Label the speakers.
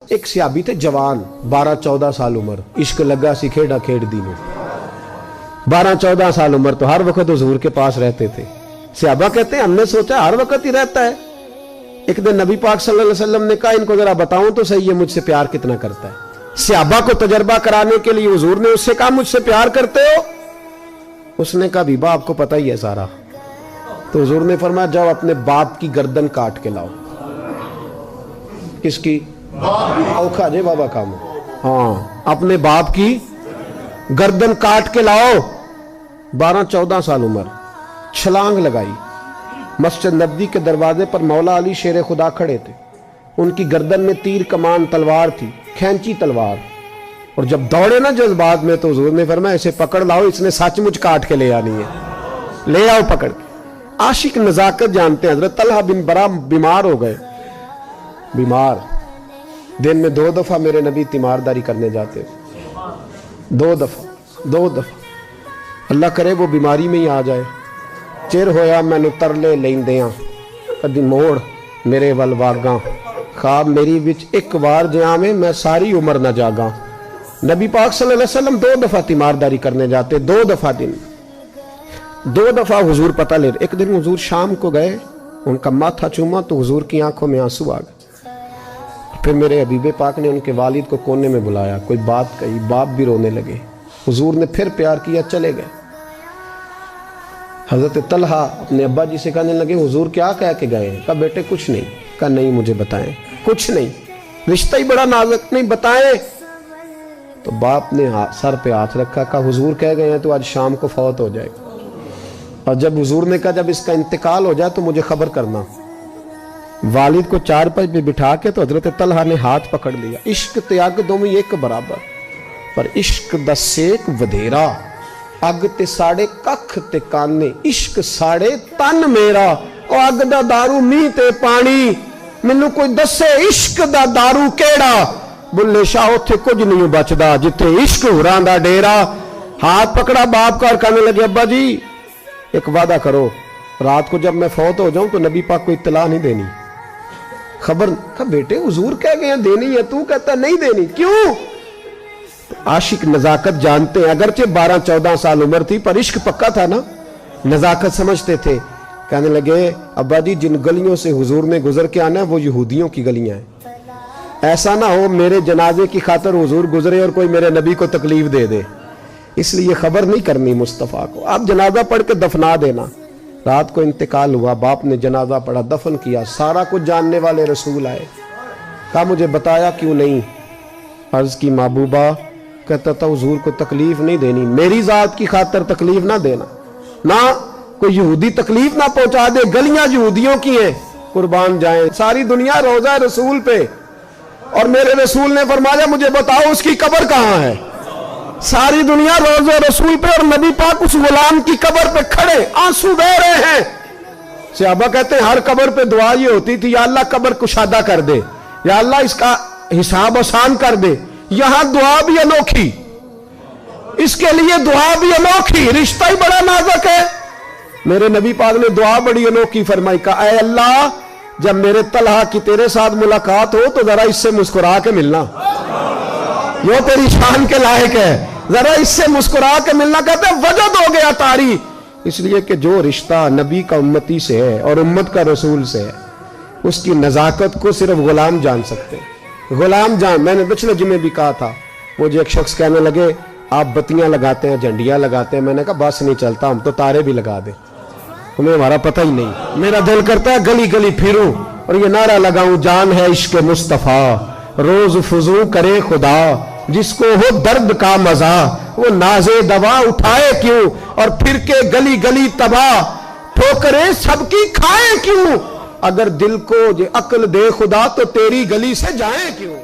Speaker 1: ایک صحابی تھے جوان 12-14 سال عمر, عشق لگا سی کھیڑا کھیڑ دی میں. 12-14 سال عمر تو ہر وقت حضور کے پاس رہتے تھے. صحابہ کہتے ہیں ہم نے سوچا ہر وقت ہی رہتا ہے. ایک دن نبی پاک صلی اللہ علیہ وسلم نے کہا ان کو ذرا بتاؤں تو صحیح ہے مجھ سے پیار کتنا کرتا ہے. صحابہ کو تجربہ کرانے کے لیے حضور نے اس سے کہا مجھ سے پیار کرتے ہو؟ اس نے کہا بیبا آپ کو پتہ ہی ہے سارا. تو حضور نے فرمایا جاؤ اپنے باپ کی گردن کاٹ کے لاؤ. کس کی؟ اوکھا جے بابا کام. ہاں اپنے باپ کی گردن کاٹ کے لاؤ. 12-14 سال عمر, چھلانگ لگائی. مسجد نبوی کے دروازے پر مولا علی شیر خدا کھڑے تھے. ان کی گردن میں تیر کمان تلوار تھی, کھینچی تلوار. اور جب دوڑے نا جذبات میں تو حضور نے فرمایا اسے پکڑ لاؤ, اس نے سچ مچ کاٹ کے لے آنی ہے. لے آؤ پکڑ کے. عاشق نزاکت جانتے ہیں. حضرت طلحہ بن برا بیمار ہو گئے. بیمار, دن میں 2 دفعہ میرے نبی تیمارداری کرنے جاتے. 2 دفعہ. اللہ کرے وہ بیماری میں ہی آ جائے. چر ہویا مینو ترلے لیندیاں کدی موڑ میرے ول واگاں, خواب میری وچ ایک وار جہاں میں ساری عمر نہ جاگاں. نبی پاک صلی اللہ علیہ وسلم 2 دفعہ تیمارداری کرنے جاتے. 2 دفعہ دن, 2 دفعہ حضور پتہ لے. ایک دن حضور شام کو گئے, ان کا ماتھا چوما تو حضور کی آنکھوں میں آنسو آ گئے. پھر میرے حبیب پاک نے ان کے والد کو کونے میں بلایا, کوئی بات کہی, باپ بھی رونے لگے. حضور نے پھر پیار کیا, چلے گئے. حضرت طلحہ اپنے ابا جی سے کہنے لگے حضور کیا کہہ کے گئے ہیں؟ کہا بیٹے کچھ نہیں. کہا نہیں مجھے بتائیں. کچھ نہیں, رشتہ ہی بڑا نازک, نہیں بتائیں. تو باپ نے سر پہ ہاتھ رکھا, کہا حضور کہہ گئے ہیں تو آج شام کو فوت ہو جائے گا. اور جب حضور نے کہا جب اس کا انتقال ہو جائے تو مجھے خبر کرنا. والد کو 4 پائی پہ بٹھا کے تو حضرت طلحہ نے ہاتھ پکڑ لیا. عشق تے اگ دوویں ایک برابر, پر عشق دا سیک ودھیرا. اگ تے ساڑے ککھ تے کانے, عشق ساڑے تن میرا. او اگ دا دارو می تے پانی, مینوں کوئی دسے عشق دا دارو کیڑا. بلے شاہ اتھے کچھ نہیں بچدا جتھے عشق ہوراں دا ڈیرا. ہاتھ پکڑا باپ کا اور کہنے لگے ابا جی ایک وعدہ کرو, رات کو جب میں فوت ہو جاؤں تو نبی پاک کو اطلاع نہیں دینی, خبر. کہا بیٹے حضور کہہ گئے ہیں دینی ہے, تو کہتا نہیں دینی, کیوں؟ عاشق نزاکت جانتے ہیں. اگرچہ 12-14 سال عمر تھی پر عشق پکا تھا نا, نزاکت سمجھتے تھے. کہنے لگے ابا جی جن گلیوں سے حضور نے گزر کے آنا ہے وہ یہودیوں کی گلیاں ہیں. ایسا نہ ہو میرے جنازے کی خاطر حضور گزرے اور کوئی میرے نبی کو تکلیف دے دے, اس لیے خبر نہیں کرنی مصطفیٰ کو. آپ جنازہ پڑھ کے دفنا دینا. رات کو انتقال ہوا, باپ نے جنازہ پڑھا, دفن کیا. سارا کچھ جاننے والے رسول آئے. کہا مجھے بتایا کیوں نہیں؟ عرض کی محبوبہ, کہتا تھا حضور کو تکلیف نہیں دینی, میری ذات کی خاطر تکلیف نہ دینا, نہ کوئی یہودی تکلیف نہ پہنچا دے. گلیاں یہودیوں کی ہیں, قربان جائیں. ساری دنیا روضہ رسول پہ, اور میرے رسول نے فرمایا مجھے بتاؤ اس کی قبر کہاں ہے. ساری دنیا روضہ رسول پہ, اور نبی پاک اس غلام کی قبر پہ کھڑے آنسو بہ رہے ہیں. صحابہ کہتے ہیں ہر قبر پہ دعا یہ ہوتی تھی یا اللہ قبر کشادہ کر دے, یا اللہ اس کا حساب آسان کر دے. یہاں دعا بھی انوکھی, اس کے لیے دعا بھی انوکھی, رشتہ ہی بڑا نازک ہے. میرے نبی پاک نے دعا بڑی انوکھی فرمائی. کہا اے اللہ جب میرے طلحہ کی تیرے ساتھ ملاقات ہو تو ذرا اس سے مسکرا کے ملنا, یہ تیری شان کے لائق ہے, ذرا اس سے مسکرا کے ملنا. کہتے ہیں وجد ہو گیا طاری, اس لیے کہ جو رشتہ نبی کا امتی سے ہے اور امت کا رسول سے ہے اس کی نزاکت کو صرف غلام جان سکتے ہیں. غلام جان. میں نے پچھلے جمعے بھی کہا تھا, مجھے ایک شخص کہنے لگے آپ بتیاں لگاتے ہیں, جھنڈیاں لگاتے ہیں. میں نے کہا بس نہیں چلتا, ہم تو تارے بھی لگا دیں, ہمیں ہمارا پتہ ہی نہیں. میرا دل کرتا ہے گلی گلی پھروں اور یہ نعرہ لگاؤں جان ہے عشق مصطفیٰ, روز فضو کرے خدا, جس کو ہو درد کا مزہ وہ نازے دوا اٹھائے کیوں, اور پھر کے گلی گلی تباہ ٹھوکریں سب کی کھائے کیوں. اگر دل کو یہ عقل دے خدا تو تیری گلی سے جائیں کیوں.